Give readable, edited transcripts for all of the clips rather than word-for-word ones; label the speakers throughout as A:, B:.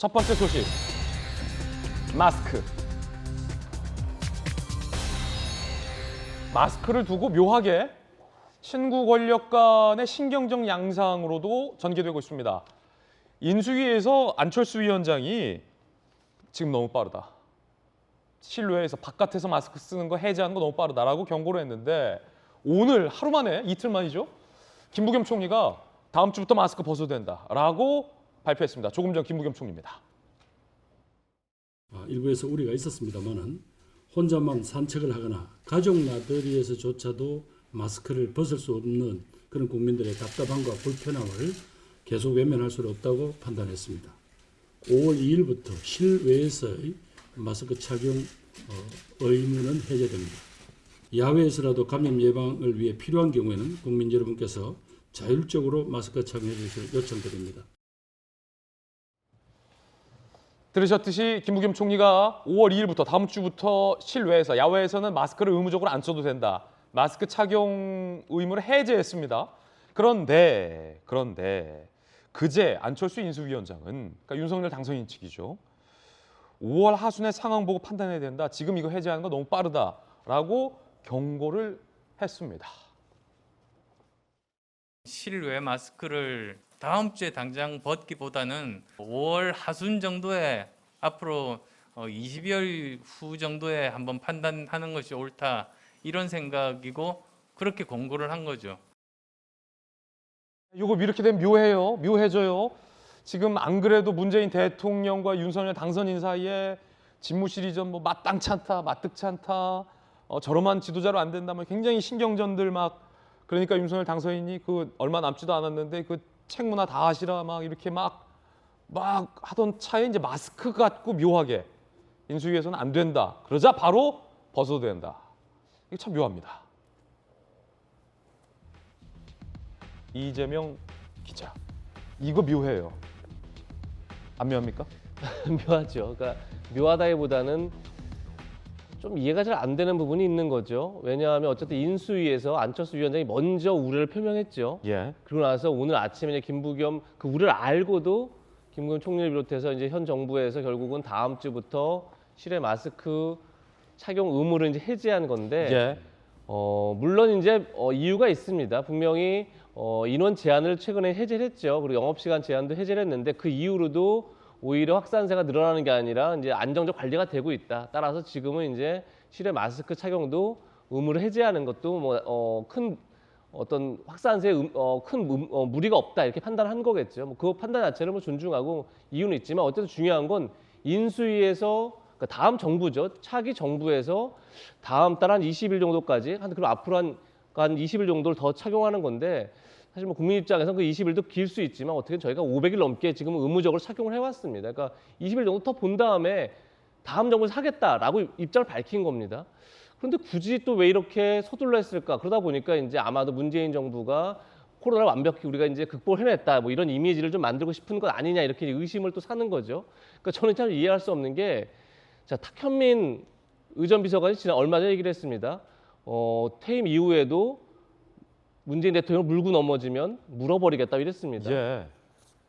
A: 첫 번째 소식, 마스크. 마스크를 두고 묘하게 친구 권력 간의 신경적 양상으로도 전개되고 있습니다. 인수위에서 안철수 위원장이 지금 너무 빠르다. 실외에서 바깥에서 마스크 쓰는 거 해제하는 거 너무 빠르다라고 경고를 했는데 오늘 하루 만에 이틀 만이죠. 김부겸 총리가 다음 주부터 마스크 벗어도 된다라고 발표했습니다. 조금 전 김부겸 총리입니다.
B: 일부에서 우려가 있었습니다만은 혼자만 산책을 하거나 가족 나들이에서조차도 마스크를 벗을 수 없는 그런 국민들의 답답함과 불편함을 계속 외면할 수 없다고 판단했습니다. 5월 2일부터 실외에서의 마스크 착용 의무는 해제됩니다. 야외에서라도 감염 예방을 위해 필요한 경우에는 국민 여러분께서 자율적으로 마스크 착용해 주실 요청드립니다.
A: 들으셨듯이 김부겸 총리가 5월 2일부터 다음 주부터 실외에서 야외에서는 마스크를 의무적으로 안 써도 된다. 마스크 착용 의무를 해제했습니다. 그런데 그제 안철수 인수위원장은 그러니까 윤석열 당선인 측이죠. 5월 하순의 상황 보고 판단해야 된다. 지금 이거 해제하는 거 너무 빠르다라고 경고를 했습니다.
C: 실외 마스크를 다음 주에 당장 벗기보다는 5월 하순 정도에 앞으로 20여일 후 정도에 한번 판단하는 것이 옳다 이런 생각이고 그렇게 공고를 한 거죠.
A: 이거 이렇게 되면 묘해요. 묘해져요. 지금 안 그래도 문재인 대통령과 윤석열 당선인 사이에 집무실 이전 뭐 마땅치 않다, 마뜩치 않다, 저렴한 지도자로 안 된다, 뭐 굉장히 신경전들 막 그러니까 윤석열 당선인이 그 얼마 남지도 않았는데 그 책무나 다 하시라 막 이렇게 막 하던 차에 이제 마스크 갖고 묘하게 인수위에서는 안 된다. 그러자 바로 벗어도 된다. 이게 참 묘합니다. 이재명 기자, 이거 묘해요. 안 묘합니까?
D: 묘하죠. 그러니까 묘하다기보다는 좀 이해가 잘 안 되는 부분이 있는 거죠. 왜냐하면 어쨌든 인수위에서 안철수 위원장이 먼저 우려를 표명했죠.
A: 예.
D: 그러고 나서 오늘 아침에 이제 김부겸 그 우려를 알고도 김부겸 총리를 비롯해서 이제 현 정부에서 결국은 다음 주부터 실외 마스크 착용 의무를 이제 해제한 건데
A: 예.
D: 물론 이제 이유가 있습니다. 분명히 인원 제한을 최근에 해제를 했죠. 그리고 영업시간 제한도 해제를 했는데 그 이후로도 오히려 확산세가 늘어나는 게 아니라 이제 안정적 관리가 되고 있다. 따라서 지금은 이제 실외 마스크 착용도 의무를 해제하는 것도 뭐 큰 어떤 확산세에 큰 무리가 없다 이렇게 판단한 거겠죠. 뭐 그 판단 자체를 뭐 존중하고 이유는 있지만 어쨌든 중요한 건 인수위에서 그러니까 다음 정부죠. 차기 정부에서 다음 달 한 20일 정도까지 그리고 앞으로 한 20일 정도를 더 착용하는 건데 사실 뭐 국민 입장에서는 그 20일도 길 수 있지만 어떻게 저희가 500일 넘게 지금 의무적으로 착용을 해왔습니다. 그러니까 20일 정도 더 본 다음에 다음 정부에서 하겠다라고 입장을 밝힌 겁니다. 그런데 굳이 또 왜 이렇게 서둘러 했을까? 그러다 보니까 이제 아마도 문재인 정부가 코로나를 완벽히 우리가 이제 극복해냈다 뭐 이런 이미지를 좀 만들고 싶은 것 아니냐 이렇게 의심을 또 사는 거죠. 그러니까 저는 참 이해할 수 없는 게 자, 탁현민 의전 비서관이 지난 얼마 전에 얘기를 했습니다. 퇴임 이후에도 문재인 대통령을 물고 넘어지면 물어버리겠다 이랬습니다.
A: 예.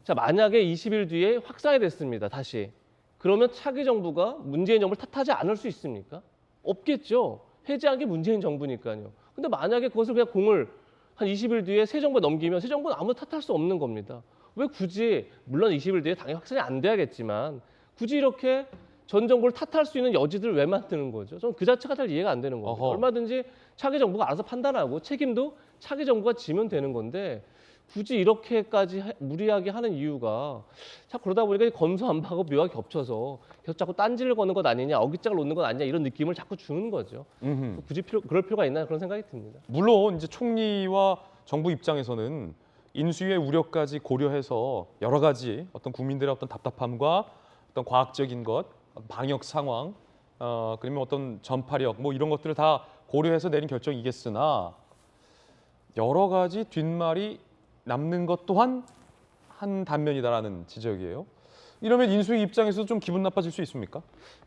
D: 자, 만약에 20일 뒤에 확산이 됐습니다. 다시. 그러면 차기 정부가 문재인 정부를 탓하지 않을 수 있습니까? 없겠죠. 해제한 게 문재인 정부니까요. 근데 만약에 그것을 그냥 공을 한 20일 뒤에 새 정부에 넘기면 새 정부는 아무도 탓할 수 없는 겁니다. 왜 굳이 물론 20일 뒤에 당연히 확산이 안 돼야겠지만 굳이 이렇게 전 정부를 탓할 수 있는 여지들을 왜 만드는 거죠? 저는 그 자체가 잘 이해가 안 되는 겁니다.
A: 어허.
D: 얼마든지 차기 정부가 알아서 판단하고 책임도 차기 정부가 지면 되는 건데 굳이 이렇게까지 무리하게 하는 이유가 자 그러다 보니까 검소안박하고 묘하게 겹쳐서 계속 자꾸 딴지를 거는 것 아니냐, 어깃장을 놓는 것 아니냐 이런 느낌을 자꾸 주는 거죠. 굳이 그럴 필요가 있나 그런 생각이 듭니다.
A: 물론 이제 총리와 정부 입장에서는 인수위의 우려까지 고려해서 여러 가지 어떤 국민들의 어떤 답답함과 어떤 과학적인 것, 방역 상황, 그러면 어떤 전파력 뭐 이런 것들을 다 고려해서 내린 결정이겠으나 여러 가지 뒷말이 남는 것 또한 한 단면이다라는 지적이에요. 이러면 인수위 입장에서 좀 기분 나빠질 수 있습니까?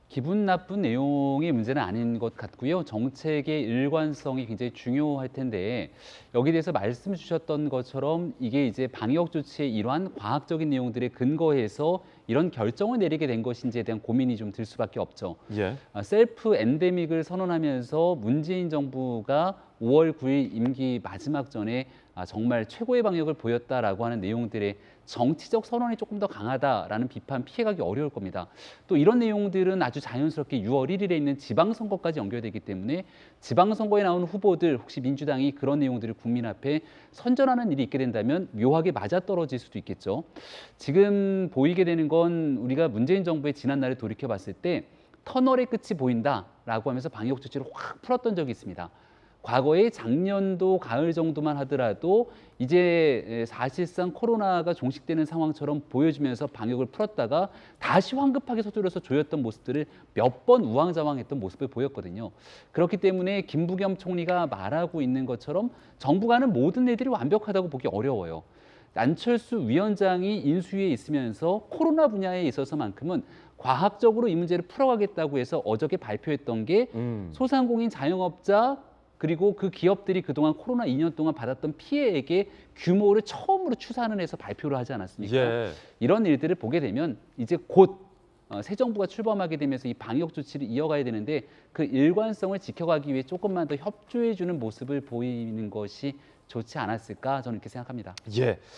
E: 기분 나쁜 내용이 문제는 아닌 것 같고요. 정책의 일관성이 굉장히 중요할 텐데 여기에 대해서 말씀 주셨던 것처럼 이게 이제 방역 조치의 일환 과학적인 내용들에 근거해서 이런 결정을 내리게 된 것인지에 대한 고민이 좀 들 수밖에 없죠.
A: 예.
E: 셀프 엔데믹을 선언하면서 문재인 정부가 5월 9일 임기 마지막 전에 정말 최고의 방역을 보였다라고 하는 내용들의 정치적 선언이 조금 더 강하다라는 비판 피해가기 어려울 겁니다. 또 이런 내용들은 아주 자연스럽게 6월 1일에 있는 지방선거까지 연결되기 때문에 지방선거에 나온 후보들 혹시 민주당이 그런 내용들을 국민 앞에 선전하는 일이 있게 된다면 묘하게 맞아떨어질 수도 있겠죠. 지금 보이게 되는 건 우리가 문재인 정부의 지난날을 돌이켜봤을 때 터널의 끝이 보인다라고 하면서 방역 조치를 확 풀었던 적이 있습니다. 과거에 작년도 가을 정도만 하더라도 이제 사실상 코로나가 종식되는 상황처럼 보여지면서 방역을 풀었다가 다시 황급하게 서둘러서 조였던 모습들을 몇 번 우왕좌왕했던 모습을 보였거든요. 그렇기 때문에 김부겸 총리가 말하고 있는 것처럼 정부가 하는 모든 일들이 완벽하다고 보기 어려워요. 안철수 위원장이 인수위에 있으면서 코로나 분야에 있어서만큼은 과학적으로 이 문제를 풀어가겠다고 해서 어저께 발표했던 게 소상공인 자영업자 그리고 그 기업들이 그동안 코로나 2년 동안 받았던 피해액의 규모를 처음으로 추산을 해서 발표를 하지 않았습니까?
A: 예.
E: 이런 일들을 보게 되면 이제 곧 새 정부가 출범하게 되면서 이 방역 조치를 이어가야 되는데 그 일관성을 지켜가기 위해 조금만 더 협조해주는 모습을 보이는 것이 좋지 않았을까 저는 이렇게 생각합니다.
A: 예.